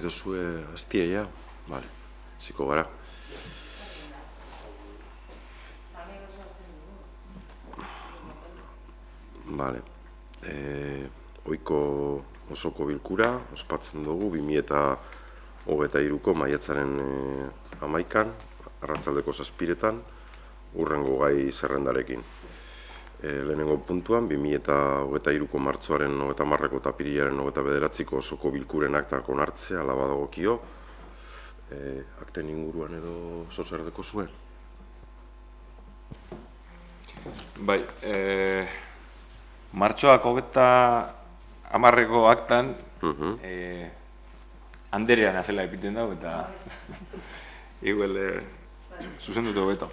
duzue aztia, ja? Vale, ziko gara. Vale. Oiko osoko bilkura, ospatzen dugu, 2023ko maiatzaren 11an, arratsaldeko 7etan, urrengo gai zerrendarekin. Lehenengo puntuan, 2023ko martxoaren 30ko eta apirilaren 29ko osoko bilkuren aktak onartzea hala badagokio. Akten inguruan edo zozerdeko zuen? Bai, martxoak 30ko aktan Anderean azela epiten dago eta igual zuzendutu beto.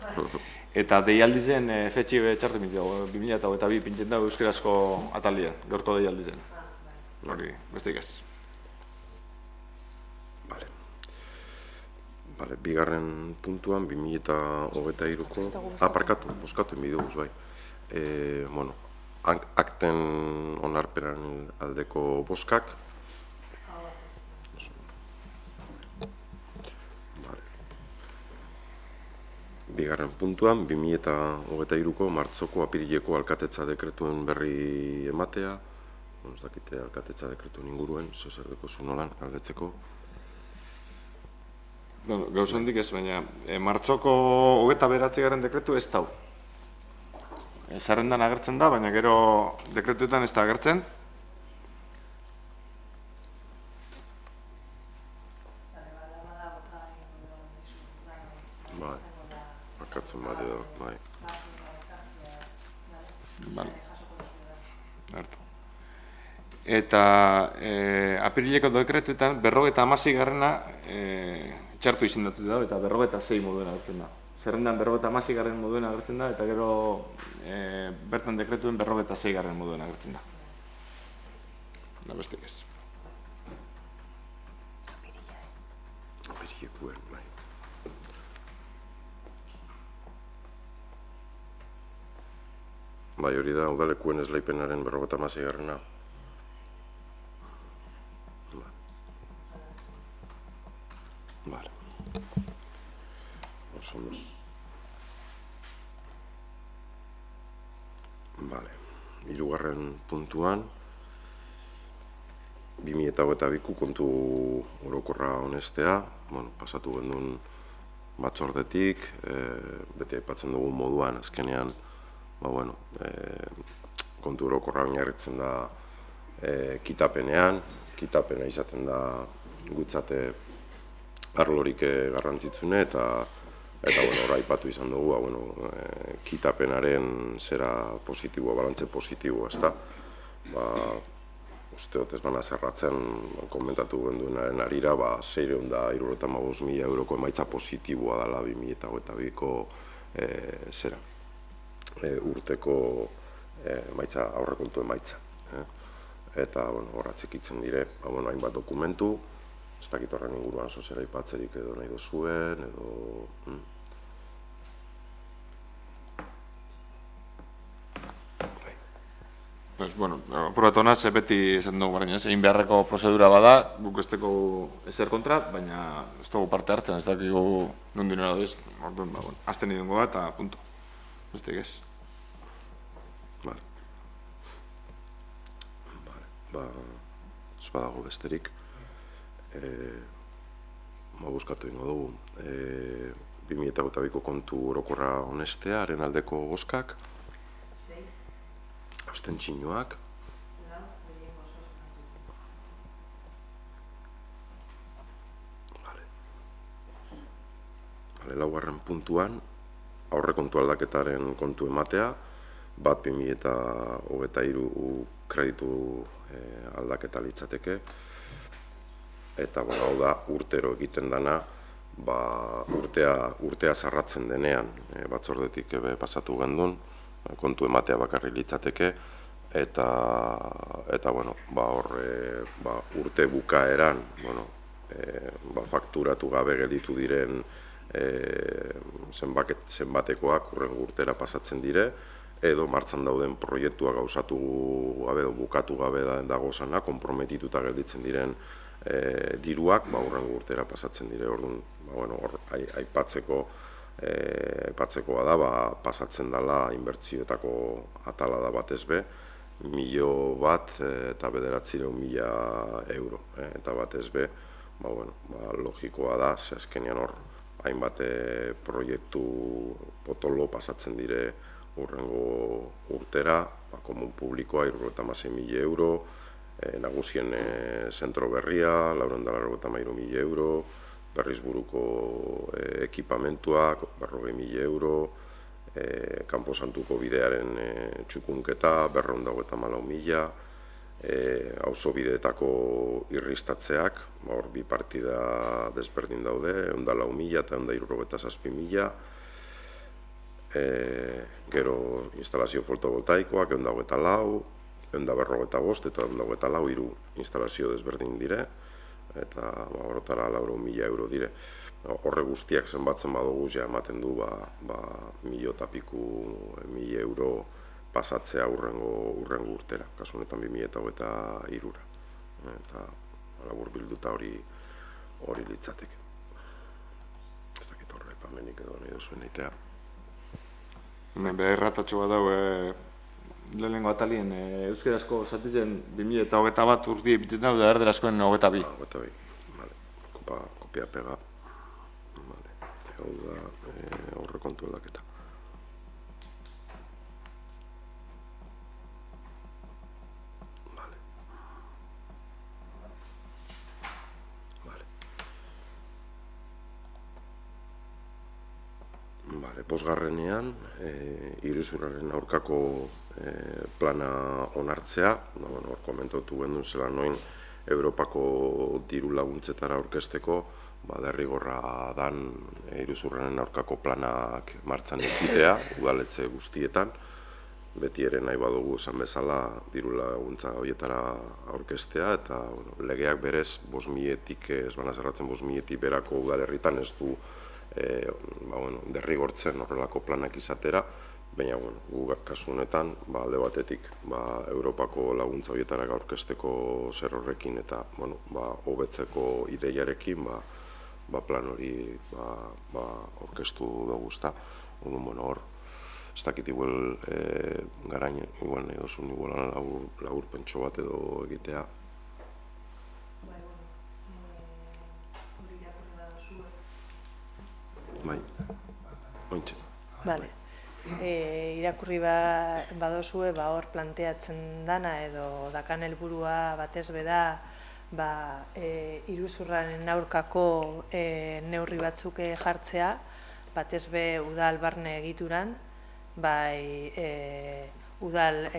Eta deialdi zen fetxi betxartu mintiago, 2022 pintzen dago euskarazko ataldean, gaurko deialdi zen. Hori, besteik ez. Vale, bigarren puntuan, 2023ko, boskatu enbiduguz, bai. Bueno, akten onarperan aldeko boskak. Bigarren puntuan, 2023ko martxoko apirileko alkatetza dekretuen berri ematea. Ez dakite alkatetza dekretuen inguruen, zozerdeko zunolan, galdetzeko. Gauza handik ez, baina martxoko 29. dekretu ez dau. Zerrendan agertzen da, baina gero dekretuetan ez da agertzen. Bai, akatzen bat edo, bai. Eta apirileko dekretuetan 56. Txartu izendatu da, eta 56 moduen agertzen da. Zerrendan 56. moduen agertzen da, eta gero bertan dekretuen 56. moduen agertzen da. Bestek ez. Apirilekuen, bai. Bai, hori da, udalekuen esleipenaren 56. Vale. Vale. Hirugarren puntuan, 2022ko kontu orokorra onestea, pasatu gendun batzordetik, beti aipatzen dugun moduan, azkenean, kontu orokorra oinarritzen da kitapena izaten da gutzate arlorik garrantzitsune eta hor aipatu izan dugu, kitapenaren zera positiboa, balantze positiboa, ezta? Usteot ez bana zerratzen komentatu genduenaren arira, 675.000 euroko emaitza positiboa dela 2022ko zera urteko aurrekontu emaitza. Eta horra txikitzen dire, hainbat dokumentu, ez dakit horren inguruan zozera ipatzerik edo nahi dozuen, edo... Probatu honaz, beti esan dugu berdin ez, egin beharreko prozedura bada, guk ez dugu ezer kontra, baina ez dugu parte hartzen, ez dakigu nondin hori doiz, azten idungo da eta punto. Besteik ez. Ez badago besterik. Buskatu ingo dugu. 2022ko kontu orokorra onestea, haren aldeko boskak. Abstentzioak. Laugarren puntuan, aurrekontu aldaketaren kontu ematea, 2023 kreditu aldaketa litzateke, eta hau da urtero egiten dana, urtea sarratzen denean, batzordetik pasatu gendun, kontu ematea bakarri litzateke, eta urte bukaeran, fakturatu gabe gelditu diren zenbatekoak urrengo urtera pasatzen dire, edo martxan dauden proiektua gauzatu gabe edo bukatu gabe dago zana, konprometituta gelditzen diren diruak hurrengo urtera pasatzen dire. Orduan, hor aipatzekoa da, pasatzen dela inbertsioetako atala da batez be, 1.109.000 euro. Eta batez be, logikoa da, ze azkenean hor, hainbat proiektu potolo pasatzen dire hurrengo urtera, komun publikoa 76.000 euro, nagusien zentro berria, 483.000 euro, Berrizburuko ekipamentuak, 40.000 euro, Kanpo Santuko bidearen txukunketa, 454.000, auzobideetako irristatzeak, hor bi partida desberdin daude, 104.000 eta 167.000, gero instalazio fotovoltaikoak, 124, 145 eta 124 hiru instalazio desberdin dire, eta horretara 4.000 euro dire. Horre guztiak zenbatzen badugu ja ematen du 1.000 euro pasatzea hurrengo urtera, kasu honetan 2023ra. Eta labur bilduta hori litzateke. Ez dakit horre pamenik edo nahi duzuen eitea. Beherratatxo bat dago, lehenengo atalien euskarazko zatizen 2021 urti egiten dago, da erderazkoen 22. 22, bale. Kopia pega. Hau da, horre kontu aldaketa. Bosgarrenean, iruzurraren aurkako plana onartzea, hor komentatu gendun zela noin Europako diru laguntzetara aurkezteko, derrigorra dan iruzurraren aurkako planak martxan ekitea, udaletxe guztietan, beti ere nahi badugu esan bezala diru laguntza horietara aurkeztea, eta legeak berez, 5.000-etik, ez bana zerratzen 5.000-etik berako udalerritan ez du derrigortzen horrelako planak izatera, baina gu kasu honetan alde batetik Europako laguntza horietara aurkezteko zer horrekin eta hobetzeko ideiarekin plan hori aurkeztu dugu ezta. Hor, ez dakit igual garain, igual nahi dozun igual lagur pentso bat edo egitea. Bai, ointxe. Bale. Irakurri badozue, hor planteatzen dana edo dakan helburua batez beda iruzurraren aurkako neurri batzuk jartzea, batez be udal barne egituran, bai udal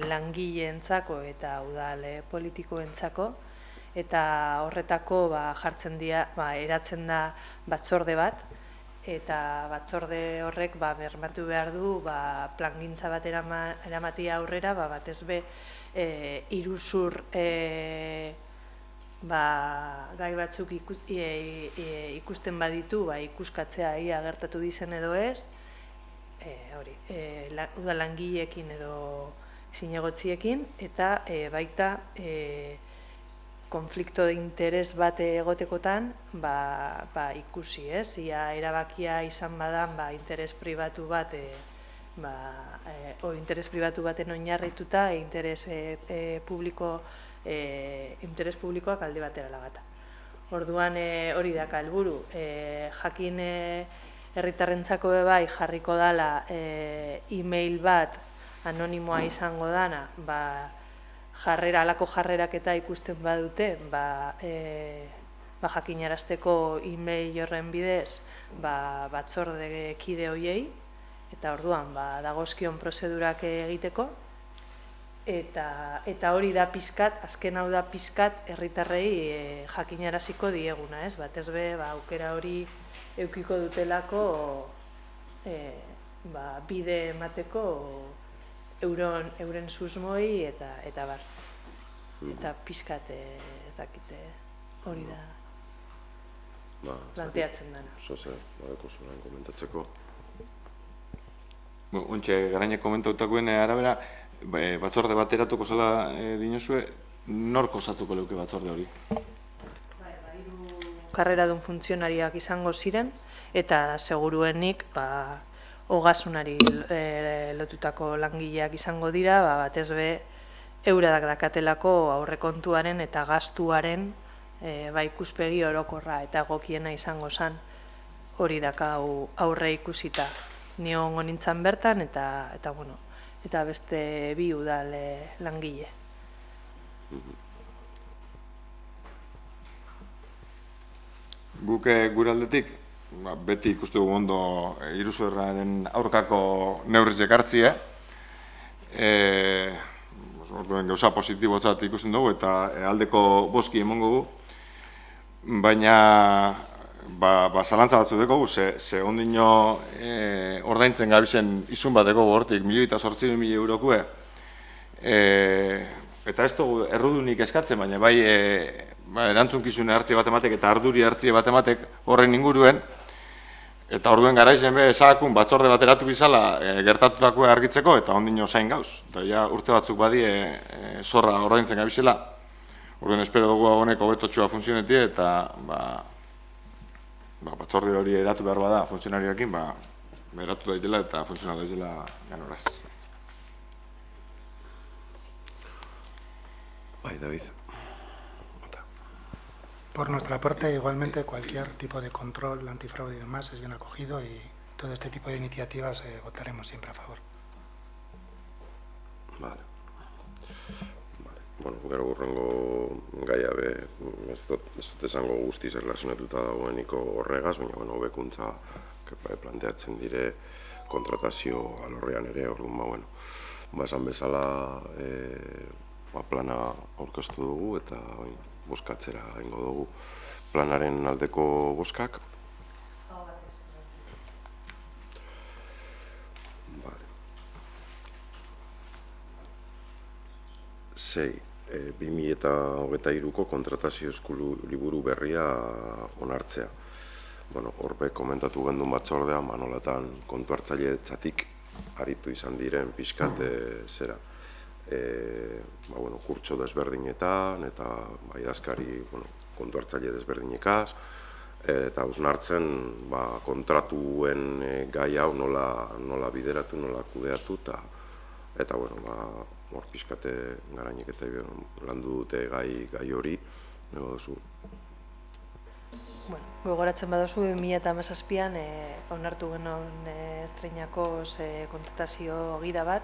langileentzako eta udal politikoentzako, eta horretako jartzen dira, eratzen da batzorde bat, eta batzorde horrek bermatu behar du plangintza bat eramatia aurrera, batez be iruzur gai batzuk ikusten baditu, ikuskatzea ia gertatu dizen edo ez, udal langileekin edo zinegotziekin, eta baita konflikto de interes bat egotekotan ikusi, ez? Ia erabakia izan badan interes pribatu bat interes pribatu baten oinarrituta interes publikoak alde batera lagata. Orduan hori daka helburu, jakin herritarrentzako bai jarriko dala e-mail bat anonimoa izango dana, alako jarrerak eta ikusten badute, jakinarazteko e-mail horren bidez batzorde kide hoiei, eta orduan dagozkion prozedurak egiteko, eta hori da pizkat, azken hau da pizkat herritarrei jakinaraziko dieguna, ez? Batez be, aukera hori eukiko dutelako bide emateko euren susmoi eta bar. Eta pizkat ez dakite hori da planteatzen dena. Zoze, badeko zuen komentatzeko. Ontxe, garainek komentautakoen arabera, batzorde bat eratuko zela dinozue, nork osatuko leuke batzorde hori? karreradun funtzionariak izango ziren, eta seguruenik ogasunari lotutako langileak izango dira, batez be euradak dakatelako aurrekontuaren eta gastuaren ikuspegi orokorra eta egokiena izango zen, hori dakau aurre ikusita. Ni egongo nintzen bertan eta beste bi udal langile. Guk gure aldetik, beti ikustu dugu ondo iruzurraren aurkako neurriak hartzea. Gauza positibotzat ikusten dugu eta aldeko boski emongo dugu. Baina zalantza batzu dugu, ze ondino ordaintzen gabizen izun bat dugu hortik 1.800.000 eurokue. Eta ez dugu errudunik eskatzen, baina bai erantzunkizune hartze bat ematek eta arduri hartze bat ematek horren inguruen. Eta orduen garaizen esakun batzorde bat eratu bizala gertatutakoa argitzeko eta ondino zain gauz. Eta urte batzuk badie zorra ordaintzen gabizela. Orduen espero dugu honek hobetotxua funtzionetie eta batzorde hori eratu behar bada funtzionarioekin eratu daitela eta funtzional daitela ganoraz. David. Por nuestra parte, igualmente, cualquier tipo de control antifraude y demás es bien acogido y todo este tipo de iniciativas votaremos siempre a favor. Vale. Bueno, gero hurrengo gaia ez dut esango guztiz erlazionatuta dagoeniko horregaz, baina hobekuntza planteatzen dire kontratazio alorrean ere, orduan esan bezala plana aurkeztu dugu eta bozkatzera egingo dugu planaren aldeko bozkak. Sei, 2023ko kontratazio liburu berria onartzea. Horbe komentatu gendun batzordea, nolatan kontu hartzaile txatik aritu izan diren pixkat zera. Kurtso desberdinetan eta idazkari kontu hartzaile desberdinekaz eta hausnartzen kontratuen gai hau nola bideratu, nola kudeatu eta hor pixkate garainek eta landu dute gai hori duzu. Gogoratzen badozu 2017an onartu genuen estreinako kontratazio gida bat,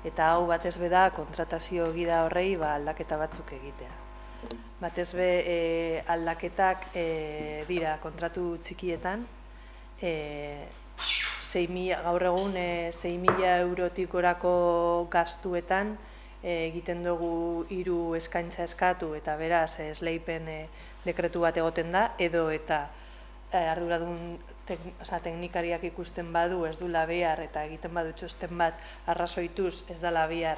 eta hau batez be da kontratazio gida horrei aldaketa batzuk egitea. Batez be aldaketak dira kontratu txikietan, gaur egun 6.000 eurotik gorako gastuetan egiten dugu 3 eskaintza eskatu eta beraz esleipen dekretu bat egoten da, edo eta arduradun teknikariak ikusten badu ez du behar eta egiten badu txosten bat arrazoituz ez dela behar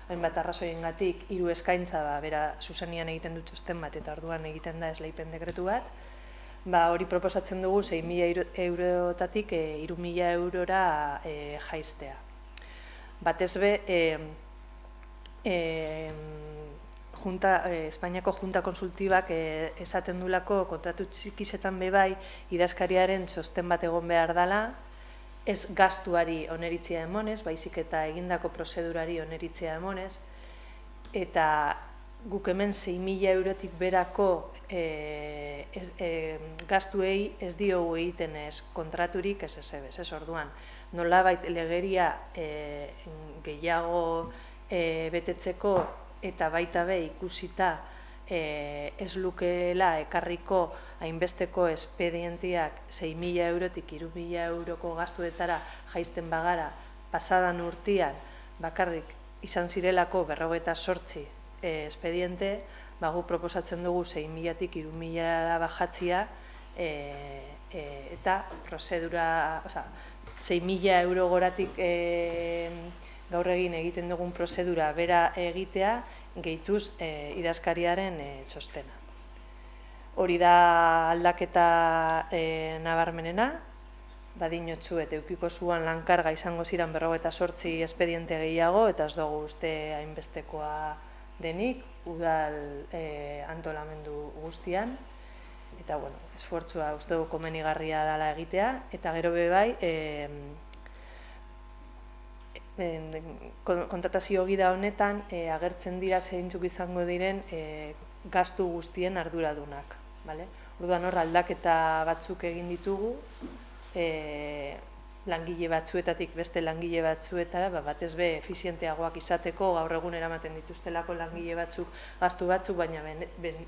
hainbat arrazoiengatik 3 eskaintza bera zuzenian egiten du txosten bat eta orduan egiten da esleipen dekretu bat. Hori proposatzen dugu 6.000 eurotatik 3.000 eurora jaistea. Batez be, Espainiako Junta Konsultibak esaten dulako kontratu txikisetan bai idazkariaren txosten bat egon behar dela, ez gastuari oneritzea emonez, baizik eta egindako prozedurari oneritzea emonez, eta guk hemen 6.000 eurotik berako gastuei ez diogu egiten ez kontraturik ez ezebez, ez orduan. Nolabait legeria gehiago betetzeko eta baita be ikusita ez lukeela ekarriko hainbesteko espedientiak 6.000 eurotik 3.000 euroko gastuetara jaisten bagara pasadan urtean bakarrik izan zirelako 58 espediente, gu proposatzen dugu 6.000tik 3.000 bajatzia eta prozedura, 6.000 euro goratik gaur egin egiten dugun prozedura bera egitea, gehituz idazkariaren txostena. Hori da aldaketa nabarmenena, badinotxu eta eukiko zuan lankarga izango ziren 58 espediente gehiago, eta ez dugu uste hainbestekoa denik, udal antolamendu guztian, eta, bueno, esfortzua uste du komenigarria dela egitea, eta gero be bai, kontratazio gida honetan agertzen dira zeintzuk izango diren gastu guztien arduradunak. Orduan hor aldaketa batzuk egin ditugu, langile batzuetatik beste langile batzuetara, batez be efizienteagoak izateko, gaur egun eramaten dituztelako langile batzuk, gastu batzuk, baina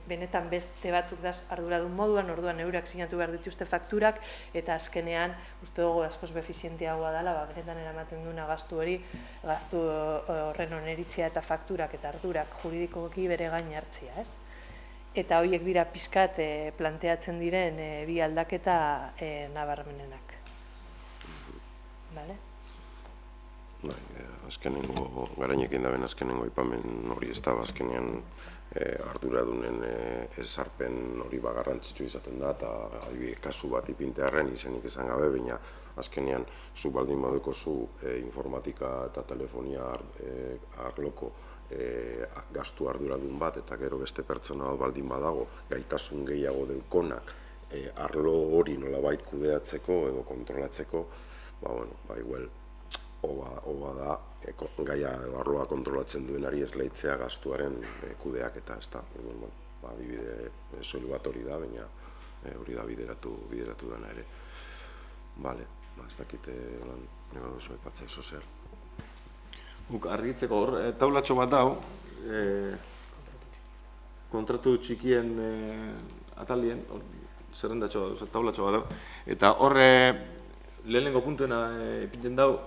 benetan beste batzuk da arduradun moduan, orduan eurak sinatu behar dituzte fakturak, eta azkenean, uste dugu askoz efizienteagoa dela, benetan eramaten duena gastu hori, gastu horren oneritzea eta fakturak eta ardurak juridikoki bere gain hartzia, ez? Eta horiek dira pixkat planteatzen diren bi aldaketa nabarmenenak. Azkenengo, garainekin daben azkenengo ipamen hori ez da, azkenean arduradunen ezarpen hori garrantzitsu izaten da, eta kasu bat ipintearren izenik esan gabe, baina azkenean zu baldin baduko zu informatika eta telefonia arloko gastu arduradun bat, eta gero beste pertsona baldin badago gaitasun gehiago deukonak arlo hori nolabait kudeatzeko edo kontrolatzeko, igual, oba da, gaia edo arloa kontrolatzen duenari ez lehitzea gastuaren kudeak eta ez da. Adibide soilu bat hori da, baina hori da bideratu dena ere. Bale, ez dakite nire duzu aipatzea ezo zer. Argitzeko hor, taulatxo bat dau, kontratu txikien atalien, zerrendatxo, taulatxo bat dau, eta horre, lehenengo puntuena ipinten dau,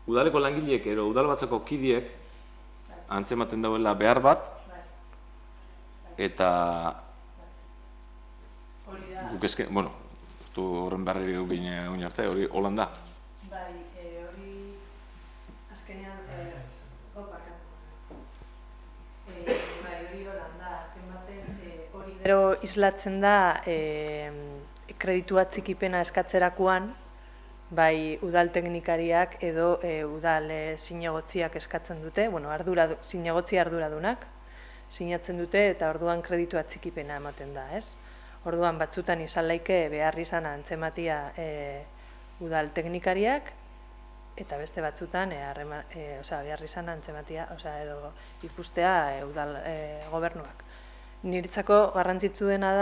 udaleko langileek edo udalbatzako kidiek antzematen dauela behar bat, eta guk ezken, bueno, horren beharri gukin egin arte, hori holan da. Bai, hori azkenean, hori holan da, azken baten, hori gero islatzen da kreditua txikipena eskatzerakoan, bai udal teknikariak edo udal zinegotziak eskatzen dute, zinegotzi arduradunak sinatzen dute eta orduan kreditua txikipena ematen da, ez? Orduan batzutan izan laike behar izan antzematia udal teknikariak eta beste batzutan behar izan antzematia edo ikustea udal gobernuak. Niretzako garrantzitsuena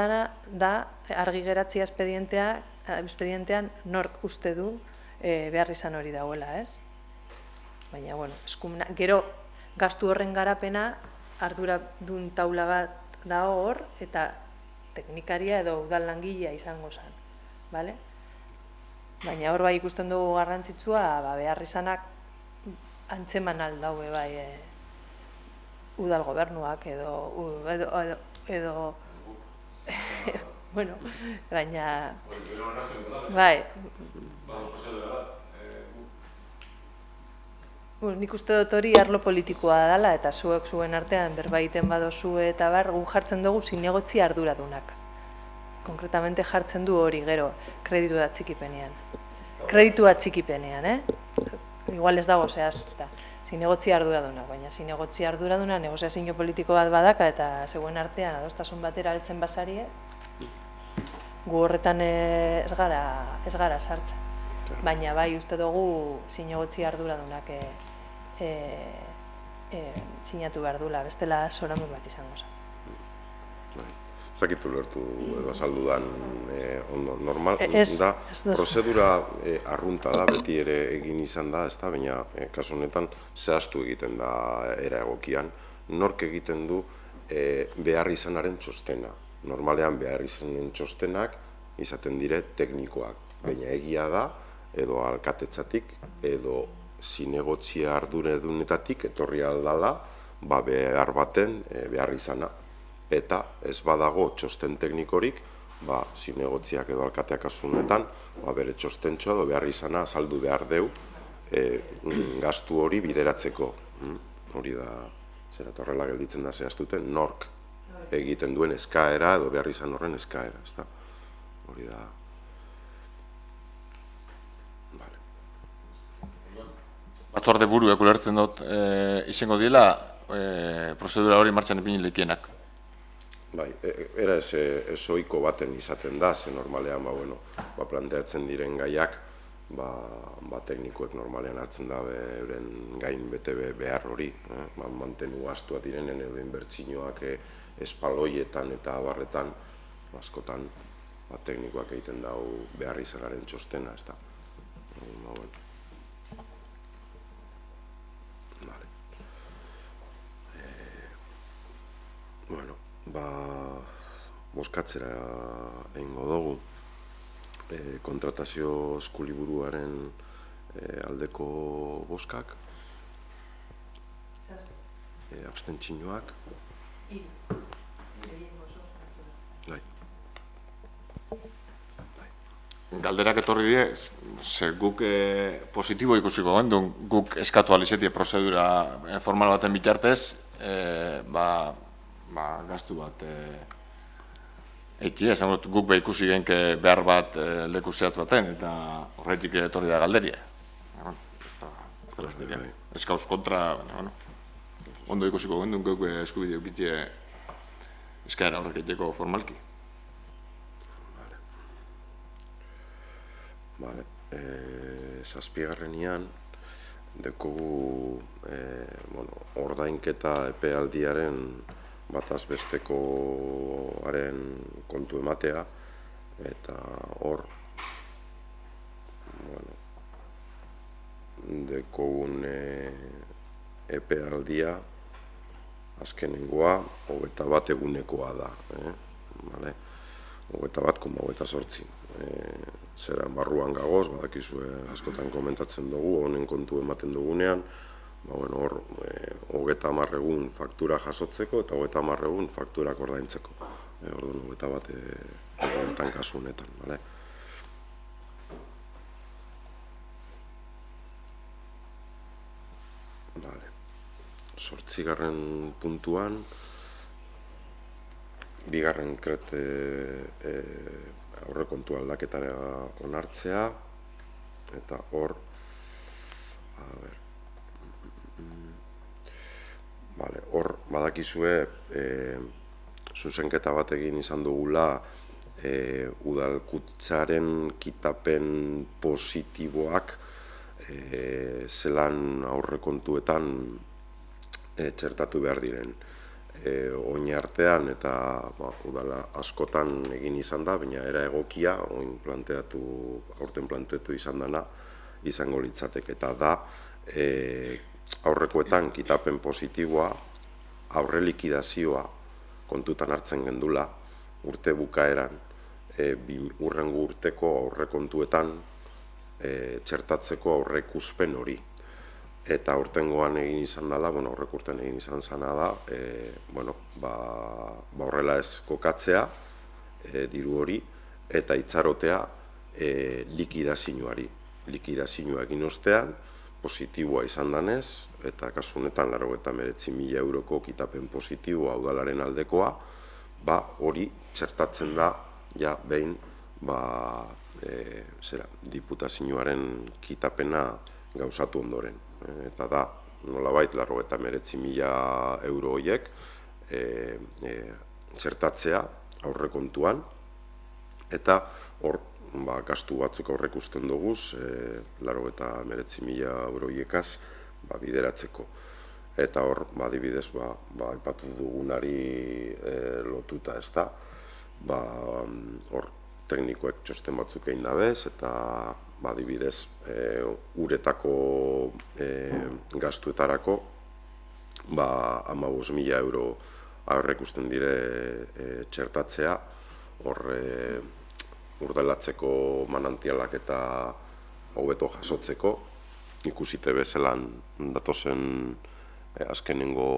da argi geratzea espedientean nork uste du behar izan hori dagoela, ez? Baina, gero gastu horren garapena arduradun taula bat da hor eta teknikaria edo udal langilea izango zen, bale? Baina hor bai ikusten dugu garrantzitsua behar izanak antzeman aldaue bai udal gobernuak edo bueno, baina bai nik uste dut hori arlo politikoa dela eta zuek zuen artean berbaiten badozu eta gu jartzen dugu zinegotzi arduradunak. Konkretamente jartzen du hori gero kreditua txikipenean, igual ez dago zehaztuta. Zinegotzi arduradunak, baina zinegotzi arduraduna negoziazio politiko bat badaka eta zegoen artean adostasun batera heltzen basarie, gu horretan ez gara sartzen. Baina bai uste dugu zinegotzi arduradunak sinatu behar dula, bestela zoramun bat izango zen. Ez dakitu lertu edo azaldudan ondo, normal da, prozedura arrunta da, beti ere egin izan da, baina kasu honetan zehaztu egiten da era egokian, nork egiten du behar izanaren txostena. Normalean behar izanen txostenak izaten dire teknikoak, baina egia da, edo alkatetzatik, edo zinegotzia arduredunetatik etorri aldala behar baten behar izana. Eta ez badago txosten teknikorik, zinegotziak edo alkateak asunetan, bere txostentxoa edo behar izana azaldu behar deu gastu hori bideratzeko. Hori da, zera horrela gelditzen da zehaztuten, nork egiten duen eskaera edo behar izan horren eskaera. Hori da. Batzorde buruak ulertzen dut izango diela, prozedura hori martxan ipini lekienak. Bai, era ez ohiko baten izaten da, ze normalean planteatzen diren gaiak, teknikoek normalean hartzen da euren gain bete behar hori, mantenu gastuak direnen edo inbertsioak espaloietan eta abarretan, askotan teknikoak egiten dau behar izanaren txostena, ez da. Bozkatzera egingo dugu kontratazio eskuliburuaren aldeko bozkak, abstentzioak. Galderak etorri die, ze guk positibo ikusiko gendun, guk eskatu alizetie prozedura formal baten bitartez, gastu bat eitzi, esan dut guk ikusi genke behar bat leku zehatz baten, eta horretik etorri da galderia. Ez da lasteria. Eskauz kontra, ondo ikusiko gendun guk eskubide bitie eskaera horrek egiteko formalki. Zazpigarrenian dekogu ordainketa epealdiaren bataz bestekoaren kontu ematea, eta hor dekogun epealdia azkenengoa 21 egunekoa da, 21,28. Zeran barruan gagoz, badakizue askotan komentatzen dugu, honen kontu ematen dugunean, hor 30 egun faktura jasotzeko eta 30 egun fakturak ordaintzeko. Orduan 21 egunetan kasu honetan. 8. puntuan, bigarren krete aurrekontu aldaketara onartzea, eta hor, hor badakizue zuzenketa bat egin izan dugula udalkutzaren kitapen positiboak zelan aurrekontuetan txertatu behar diren. Oin artean eta udala askotan egin izan da, baina era egokia, aurten planteatu izan dana, izango litzateke, eta da aurrekoetan kitapen positiboa, aurre likidazioa kontutan hartzen gendula, urte bukaeran, hurrengo urteko aurrekontuetan txertatzeko aurreikuspen hori. Eta aurtengoan egin izan dela, aurreko urtean egin izan zana da, horrela ez kokatzea, diru hori, eta itxarotea likidazioari. Likidazioa egin ostean, positiboa izan danez, eta kasu honetan 89.000 euroko kitapen positiboa udalaren aldekoa, hori txertatzen da, ja behin, diputazioaren kitapena gauzatu ondoren. Eta da, nolabait, 89.000 euro horiek txertatzea aurrekontuan, eta hor gastu batzuk aurreikusten duguz, 89.000 euro horiekaz bideratzeko. Eta hor, adibidez, aipatu dugunari lotuta, ez da, hor teknikoek txosten batzuk egin dabez, eta adibidez, uretako gastuetarako 15.000 euro aurreikusten dire txertatzea, hor urdelatzeko manantialak eta hobeto jasotzeko, ikusite bezelan datozen azkenengo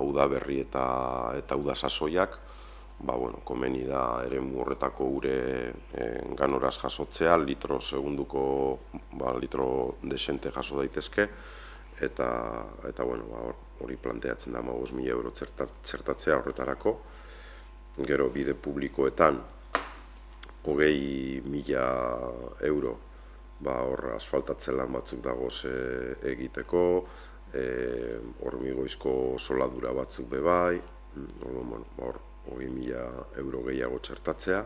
udaberri eta uda sasoiak, komeni da eremu horretako ure ganoraz jasotzea, litro segunduko litro desente jaso daitezke, eta hori planteatzen da 15.000 euro txertatzea horretarako. Gero bide publikoetan 20.000 euro hor asfaltatze lan batzuk dagoz egiteko, hormigoizko soldadura batzuk bebai, hor 20.000 euro gehiago txertatzea.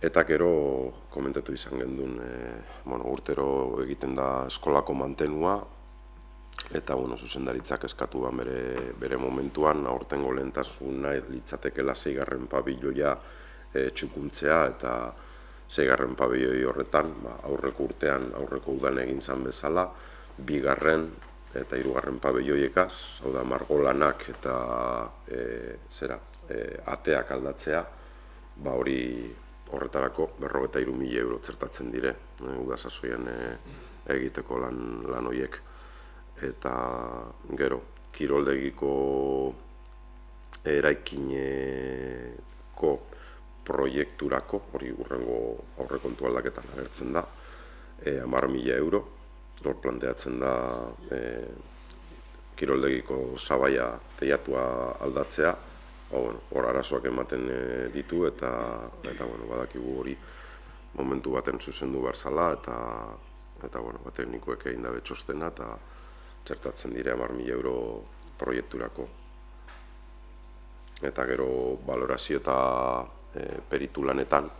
Eta gero komentatu izan gendun, urtero egiten da eskolako mantenua, eta zuzendaritzak eskatu bere momentuan, aurtengo lehentasuna litzatekela 6. pabiloia txukuntzea, eta 6. pabilloi horretan, aurreko urtean, aurreko udan egin zan bezala, 2. eta 3. pabelloiekaz, hau da margolanak eta ateak aldatzea, hori horretarako 43.000 euro txertatzen dire, udasasoian egiteko lan horiek. Eta gero, kiroldegiko eraikineko proiekturako, hori urrengo aurrekontu aldaketan agertzen da, 10.000 euro, hor planteatzen da kiroldegiko sabaia teiatua aldatzea, hor arazoak ematen ditu eta badakigu hori momentu baten zuzendu behar zala eta teknikoek egin dabe txostena eta txertatzen dire 10.000 euro proiekturako. Eta gero balorazio eta peritu lanetan,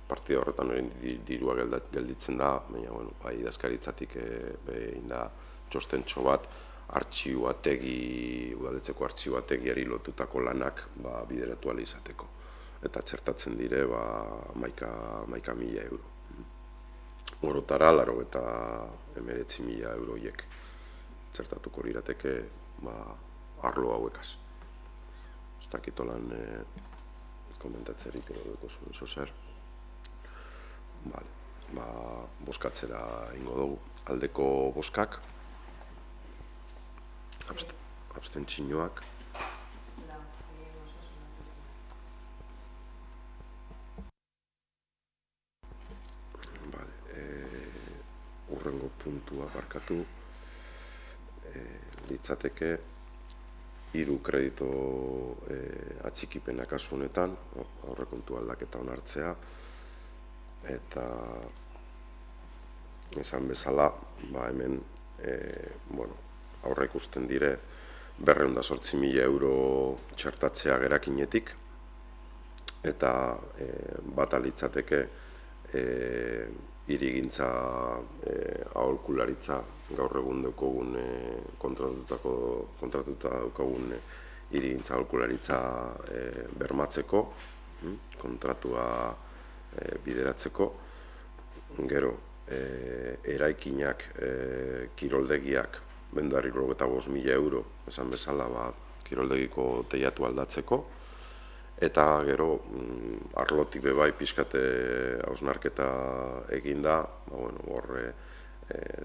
partida horretan dirua gelditzen da, baina idazkaritzatik egin da txostentxo bat, udaletxeko artxiboategiari lotutako lanak bideratu ahal izateko. Eta txertatzen dire 11.000 euro. Orotara 89.000 euroiek txertatuko lirateke arlo hauekaz. Ez dakitolan komentatzerik edo duko zuen zozer. Boskatzera ingo dugu. Aldeko boskak, abstentzioak. Urrengo puntua barkatu, litzateke 3 kredito atxikipenak kasu honetan, aurrekontu aldaketa onartzea, eta esan bezala, hemen aurre ikusten dire 208.000 euro txertatzea gerakinetik, eta bata litzateke hirigintza aholkularitza gaur egun daukagun kontratuta daukagun hirigintza aholkularitza bermatzeko, kontratua bideratzeko, gero eraikinak, kiroldegiak, benduari 95.000 euro, esan bezala, kiroldegiko teiatu aldatzeko, eta gero arlotik bebai pixkate hausnarketa eginda, hor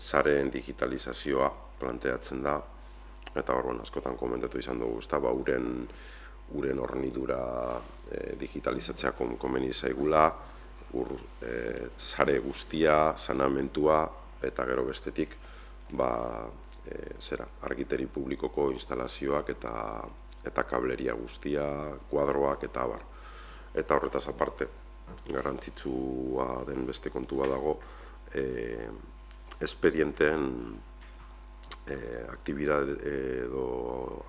sareen digitalizazioa planteatzen da, eta hor askotan komentatu izan dugu, uren hornidura digitalizatzea komeni zaigula, sare guztia, sanamentua, eta gero bestetik, argiteri publikoko instalazioak eta kableria guztia, kuadroak eta abar. Eta horretaz aparte, garrantzitsua den beste kontua dago, espedienteen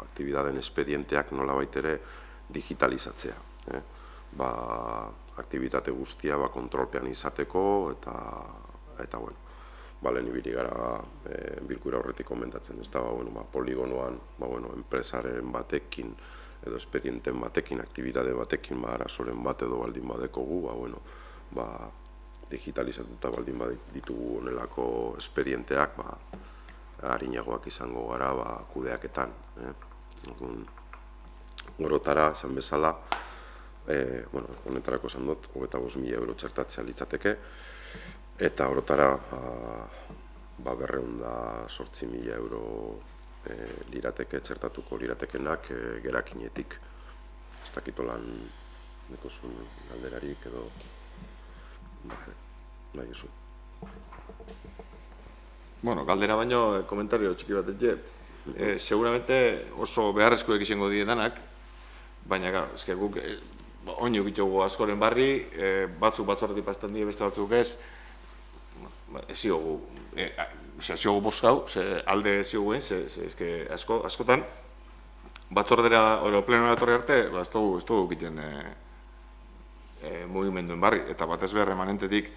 aktibidaden espedienteak nolabait ere digitalizatzea. Aktibitate guztia kontrolpean izateko eta lehen ibili gara bilkura horretik komentatzen, ez da, poligonoan, enpresaren batekin edo espedienten batekin, aktibitate batekin, arazoren bat edo baldin badekogu, digitalizatuta baldin ditugu honelako espedienteak, harinagoak izango gara kudeaketan. Gorotara, esan bezala, honetarako esan dut, 25.000 euro txertatzea litzateke, eta horotara 208.000 euro lirateke, txertatuko liratekenak gerakinetik. Ez dakitolan dekozun galderarik edo nahi ezu. Galdera baino, komentario txiki bat etxe. Seguramente oso beharrezkoek izango dienanak, baina guk oinu gitugu askoren barri, batzuk batzorretik pastan die, beste batzuk ez. ez ziogu boskau, alde zioguen, askotan, batzordera, oro plenora etorri arte, ez dugu egiten mugimenduen barri, eta batez behar remanentetik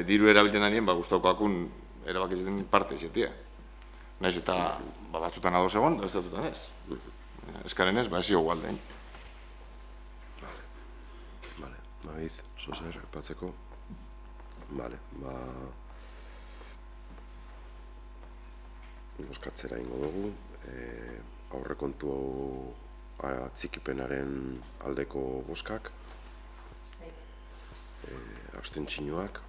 diru erabiltzen danien, guztaukoakun erabakitzen parte izatea. Naiz eta batzutan ados egon, ez batzutan ez. Eskaren ez, ez ziogu aldein. Vale, naiz, zozer, epatzeko. Vale, boskatzera ingo dugu. Aurrekontu atzikipenaren aldeko boskak. Abstentzioak.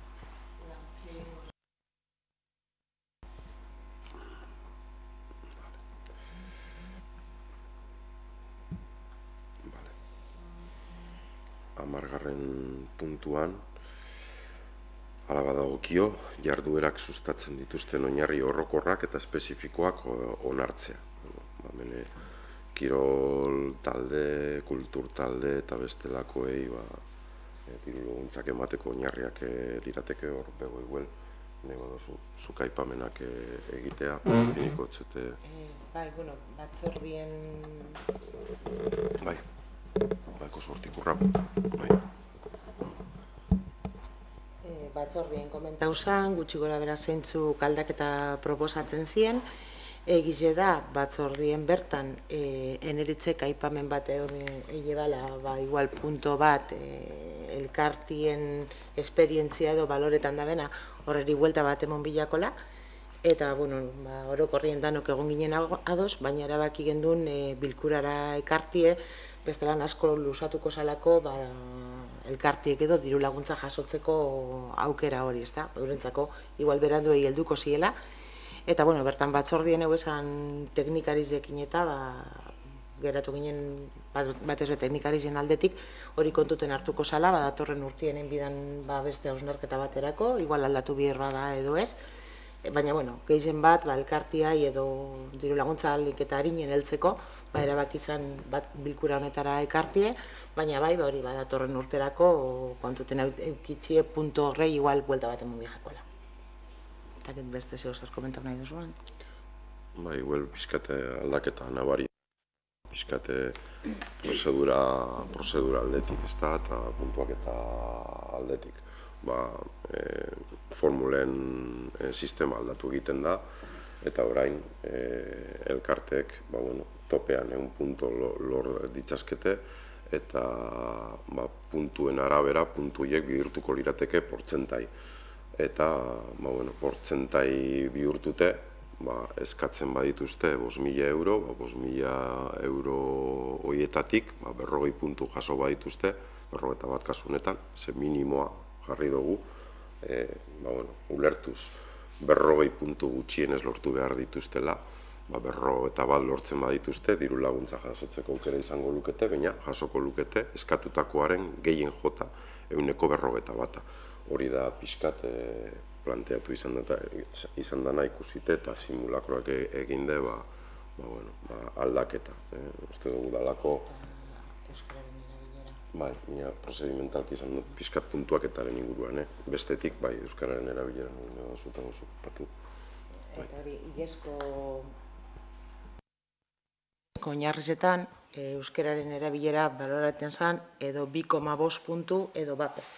Hamargarren puntuan, hala badagokio, jarduerak sustatzen dituzten oinarri orokorrak eta espezifikoak onartzea. Kirol talde, kultur talde eta bestelakoei diru laguntzak emateko oinarriak lirateke hor bego igual, nego dozu, zuk aipamenak egitea, finiko etxete... Bai, bueno, batzordien... Bai, baiko sortik urra, bai. Batzordien komentau zan, gutxi gora bera zeintzuk aldaketa proposatzen ziren, egize da, batzordien bertan, eneritzek aipamen bat ege bala, igual punto bat, elkartien esperientzia edo baloretan da bena, horreri buelta bat emon bilakola, eta, bueno, orokorrien danok egon ginen ados, baina erabaki gendun bilkurara ekartie, bestelan asko lusatuko salako, elkartiek edo diru laguntza jasotzeko aukera hori, ezta? Eurentzako, igual beranduei helduko ziela, eta, bueno, bertan batzordien egu esan teknikarizekin eta, geratu ginen batez be teknikarizen aldetik, hori kontuten hartuko zala, datorren urtienen bidan beste hausnarketa baterako, igual aldatu bierra da edo ez, baina, bueno, gehien bat, elkartiai edo diru laguntza alik eta harinen heltzeko, erabaki izan bat bilkura honetara ekartie, baina bai, hori datorren urterako kontuten eukitxie punto horrei igual buelta bat emon bihakoela. Eta beste zeo zer komentar nahi duzuan? Bai, igual pixkate aldaketa nabari, pixkate prozedura aldetik, ez da, eta puntuak eta aldetik. Formulen sistema aldatu egiten da, eta orain elkartek topean egun punto lor ditzaskete, eta puntuen arabera, puntuiek bihurtuko lirateke portzentai. Eta portzentai bihurtute, eskatzen badituzte 5.000 euro, 5.000 euro horietatik, 40 puntu jaso badituzte, 41 kasu honetan, ze minimoa jarri dugu, ulertuz 40 puntu gutxienez lortu behar dituztela, 41 lortzen badituzte, diru laguntza jasotzeko aukera izango lukete, baina jasoko lukete eskatutakoaren gehien jota 41. Hori da pixkat planteatu izan dana ikusite eta simulakroak eginde aldaketa. Uste dugu dalako... Bai, prozedimentalki izan dut pixkat puntuaketaren inguruan, bestetik, bai, euskararen erabilera zuten oso patu. Eta hori, igezko oinarrizetan euskararen erabilera baloratzen zen edo 2,5 puntu edo bapez.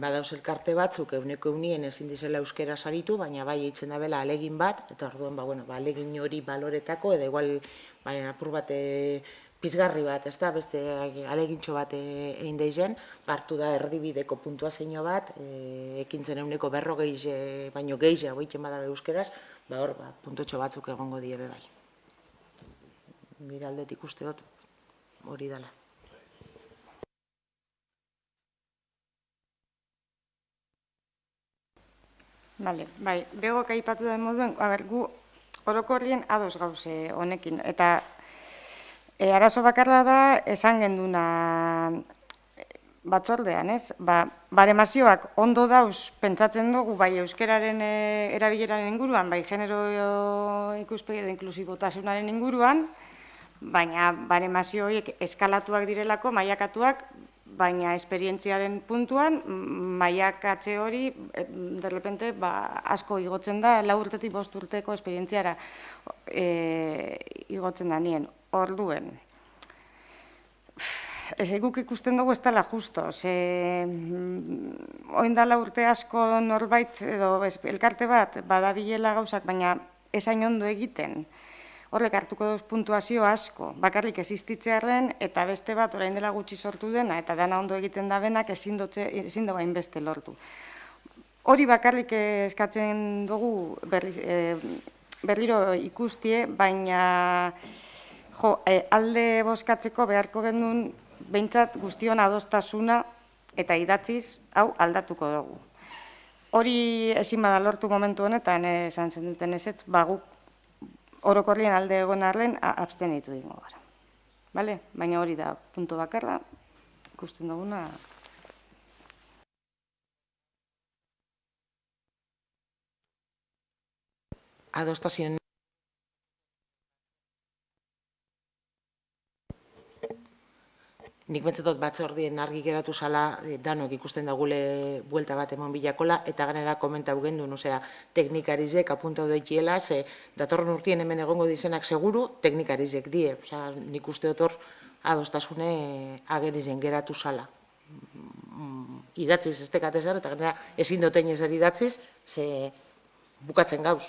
Badauz elkarte batzuk euneko eunien ezin dizela euskera saritu, baina bai eitzen da bela alegin bat, eta orduan alegin hori baloretako, edo igual apur bat pizgarri bat, ez da, beste alegintxo bat egin deizen, hartu da erdibideko puntuazio bat, ekintzen euneko 40 baino gehize hau egiten badabe euskeraz, hor puntotxo batzuk egongo diebe bai. Nire aldetik uste dut hori dela. Bale, bai, begok aipatu da moduen, gu orokorrien ados gauze honekin, eta arazo bakarra da esan genduna batzordean, ez? Baremazioak ondo dauz pentsatzen dugu, bai euskeraren erabileraren inguruan, bai genero ikuspegi edo inklusibotasunaren inguruan, baina baremazio horiek eskalatuak direlako, mailakatuak, baina esperientziaren puntuan, mailakatze hori, derrepente, asko igotzen da, 4 urtetik 5 urteko esperientziara igotzen da nien. Orduen, guk ikusten dugu ez dela justo, oin dela urte asko norbait edo elkarte bat badabilela gauzak, baina esain ondo egiten, horrek hartuko duz puntuazio asko, bakarrik existitzearen eta beste bat orain dela gutxi sortu dena eta dana ondo egiten da benak ezin dugu hainbeste lortu. Hori bakarrik eskatzen dugu berriro ikustie, baina alde bozkatzeko beharko genuen behintzat guztion adostasuna eta idatziz hau aldatuko dugu. Hori ezin bada lortu momentu honetan esan zen duten ezetz, guk orokorrien alde egon arren abstenitu dingo gara. Baina hori da puntu bakarra, ikusten duguna. Adostazioen nik bentzetot batzordien argi geratu zala, danok ikusten dagule buelta bat emon bilakola, eta ganera komentau gendun, teknikarizek apuntau daitiela, datorren urtien hemen egongo dizenak seguru, teknikarizek die. Nik uste dut hor adostasune agerizen geratu zala. Idatziz ez tekatezar, eta ganera ezin dotein ezer idatziz, ze bukatzen gauz.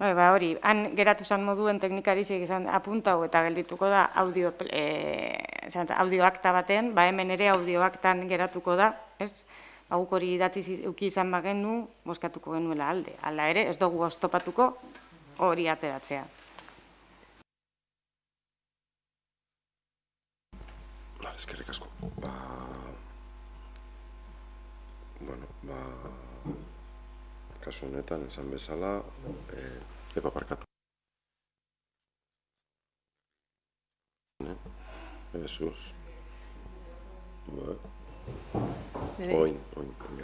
Hori, han geratu zan moduen teknikarizek izan apuntau eta geldituko da audioakta baten, hemen ere audioaktan geratuko da, ez? Guk hori idatziz uki izan bagenu, bozkatuko genuela alde. Hala ere, ez dugu oztopatuko hori ateratzea. Eskerrik asko. Kasu honetan, esan bezala, epa parkatu. Jesus. Oin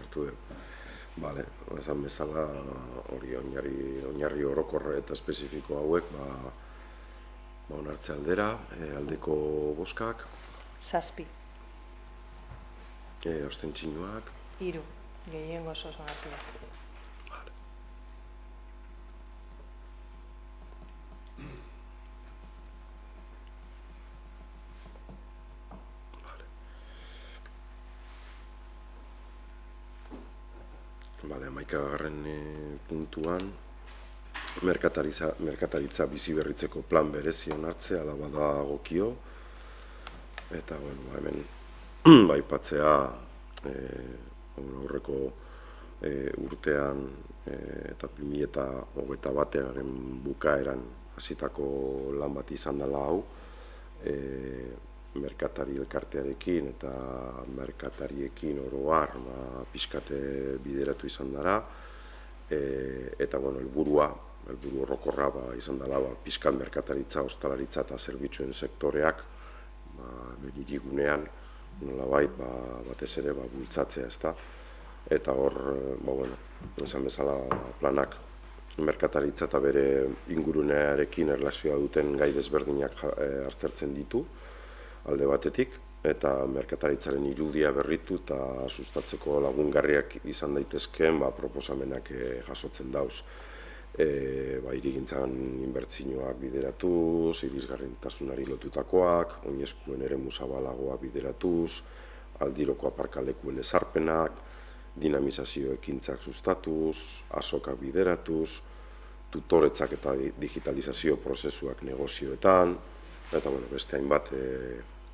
hartu den. Esan bezala, hori oinarri orokorre eta espezifiko hauek, onartze aldera, aldeko boskak. 7. Abstentzioak. 3. Gehiengo oso onartu da. Hamaikagarren puntuan, merkataritza bizi berritzeko plan berezi onartzea ala badagokio, eta hemen aipatzea aurreko urtean eta 2021aren bukaeran hasitako lan bat izan dela hau, merkatari elkartearekin eta merkatariekin oro har pixkate bideratu izan dara, eta helburu orokorra izan dela pixkat merkataritza, ostalaritza eta zerbitzuen sektoreak hirigunean nolabait batez ere bultzatzea, ezta? Eta hor, esan bezala planak merkataritza eta bere ingurunearekin erlazioa duten gai desberdinak aztertzen ditu alde batetik, eta merkataritzaren irudia berritu eta sustatzeko lagungarriak izan daitezkeen proposamenak jasotzen dauz. Hirigintzan inbertsioak bideratuz, irisgarritasunari lotutakoak, oinezkoen eremu zabalagoak bideratuz, aldiroko aparkalekuen ezarpenak, dinamizazio ekintzak sustatuz, azokak bideratuz, tutoretzak eta digitalizazio prozesuak negozioetan, eta beste hainbat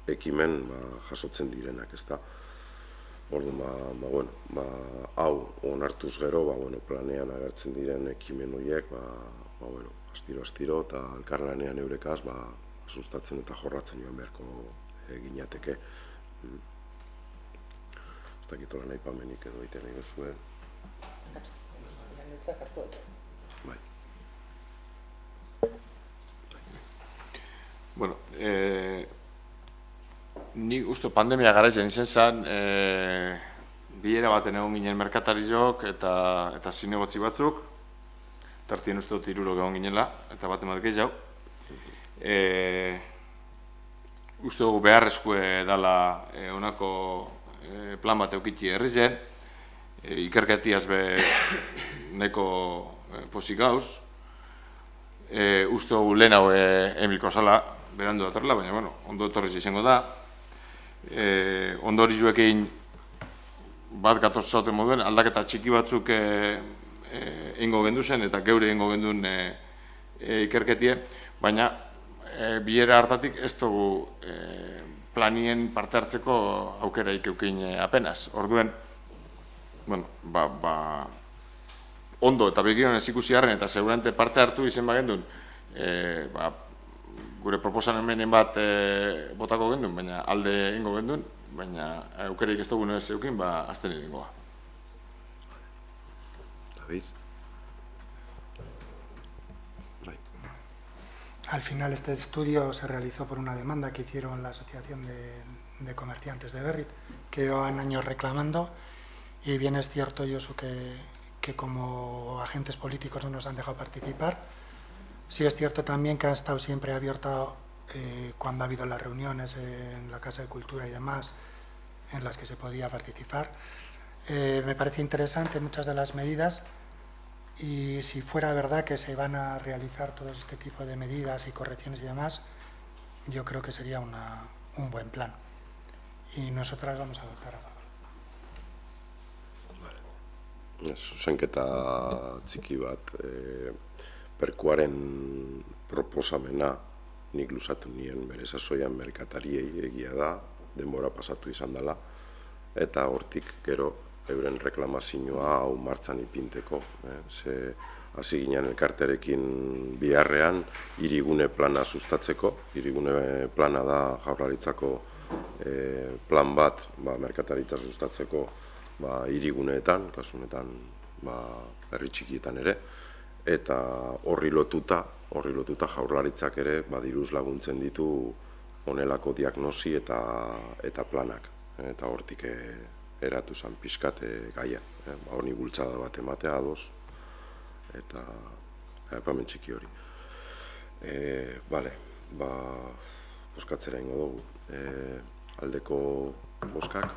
ekimen jasotzen direnak, ezta. Orduan, hau onartuz gero, planean agertzen diren ekimen horiek, astiro eta elkarlanean eurekaz, sustatzen eta jorratzen joan beharko ginateke. Ez dakit olan aipamenik edo egiten nahi duzuen. Bai. Bueno, ni uste pandemia garaizen izan zen, bilera baten egon ginen merkatarizok eta zinegotzi batzuk, tartien uste dut 60 egon ginela, eta bat emat gehiago. Uste dugu beharrezkoe dela honako plan bat eukitzi herrizen, ikerketiaz be nahiko pozik gauz. Uste dugu lehen hau emilko zala, berandu datorrela, baina bueno, ondo etorriz izango da. Ondorioekin bat gatoz zauten moduen, aldaketa txiki batzuk egingo gendu zen, eta geure egingo genduen ikerketie, baina bilera hartatik ez dugu planien parte hartzeko aukera ikeukin apenas. Orduen, bueno, ondo eta begionez ikusi harren eta seguramente parte hartu izen bagendun, gure proposamenen bat botako gendun, baina alde egingo gendun, baina aukereik ez dugun ez eukin, azten egingoa. David? Al final este estudio se realizó por una demanda que hicieron la Asociación de Comerciantes de Berrit, que llevaban años reclamando, y bien es cierto, Josu, que como agentes políticos no nos han dejado participar. Sí es cierto también que ha estado siempre abierto cuando ha habido las reuniones en la Casa de Cultura y demás, en las que se podía participar. Me parece interesante muchas de las medidas, y si fuera verdad que se van a realizar todo este tipo de medidas y correcciones y demás, yo creo que sería un buen plan. Y nosotras vamos a votar a favor. Zuzenketa txiki bat, perkuaren proposamena nik luzatu nien bere sasoian merkatariei egia da, denbora pasatu izan dela, eta hortik gero euren reklamazioa hau martxan ipinteko. Ze hasi ginen elkarterekin biharrean hirigune plana sustatzeko. Hirigune plana da Jaurlaritzako plan bat merkataritza sustatzeko hiriguneetan, kasunetan herri txikietan ere, eta horri lotuta Jaurlaritzak ere diruz laguntzen ditu honelako diagnosi eta planak. Eta hortik eratu zen pixkat gaia. Honi bultzada bat ematea adoz, eta epamen txiki hori. Boskatzera ingo dugu. Aldeko boskak,